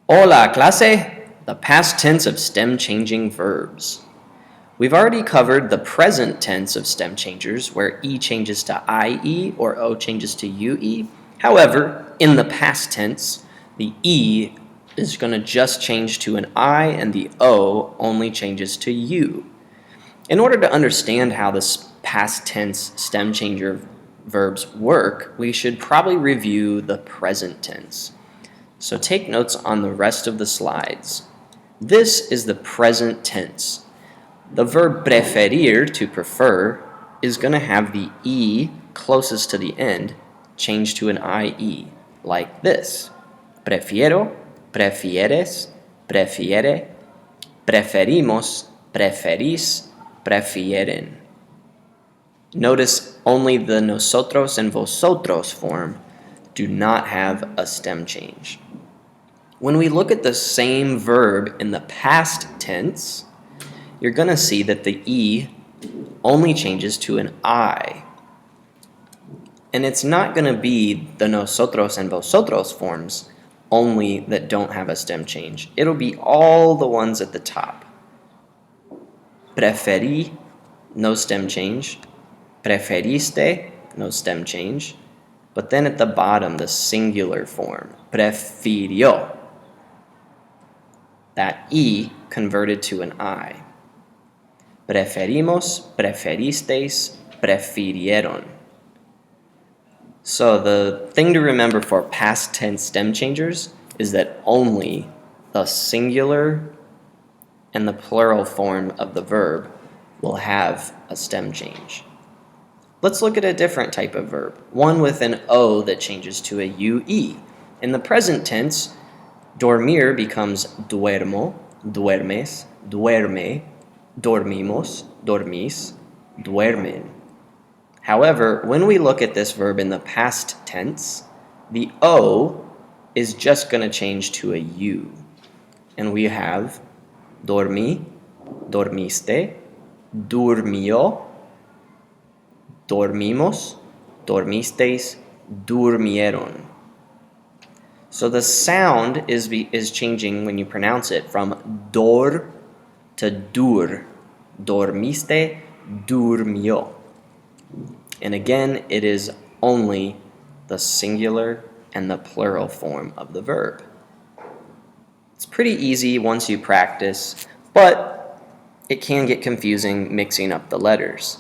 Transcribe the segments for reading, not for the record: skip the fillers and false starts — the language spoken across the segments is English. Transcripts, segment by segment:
Hola, clase! The past tense of stem changing verbs. We've already covered the present tense of stem changers, where E changes to IE or O changes to UE. However, in the past tense, the E is going to just change to an I and the O only changes to U. In order to understand how this past tense stem changer verbs work, we should probably review the present tense. So take notes on the rest of the slides. This is the present tense. The verb preferir, to prefer, is going to have the E closest to the end change to an IE, like this. Prefiero, prefieres, prefiere, preferimos, preferís, prefieren. Notice only the nosotros and vosotros form do not have a stem change. When we look at the same verb in the past tense, you're going to see that the E only changes to an I. And it's not going to be the nosotros and vosotros forms only that don't have a stem change. It'll be all the ones at the top. Preferí, no stem change. Preferiste, no stem change. But then at the bottom, the singular form, prefirió. That E converted to an I. Preferimos, preferisteis, prefirieron. So the thing to remember for past tense stem changers is that only the singular and the plural form of the verb will have a stem change. Let's look at a different type of verb, one with an O that changes to a UE. In the present tense, dormir becomes duermo, duermes, duerme, dormimos, dormís, duermen. However, when we look at this verb in the past tense, the O is just going to change to a U. And we have dormí, dormiste, durmió, dormimos, dormisteis, durmieron. So the sound is changing when you pronounce it from dor to dur. Dormiste, durmió. And again, it is only the singular and the plural form of the verb. It's pretty easy once you practice, but it can get confusing mixing up the letters.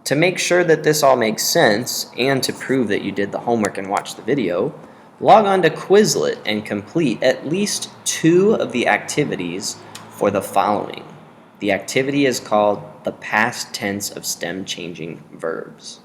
To make sure that this all makes sense and to prove that you did the homework and watched the video, log on to Quizlet and complete at least 2 of the activities for the following. The activity is called the past tense of stem changing verbs.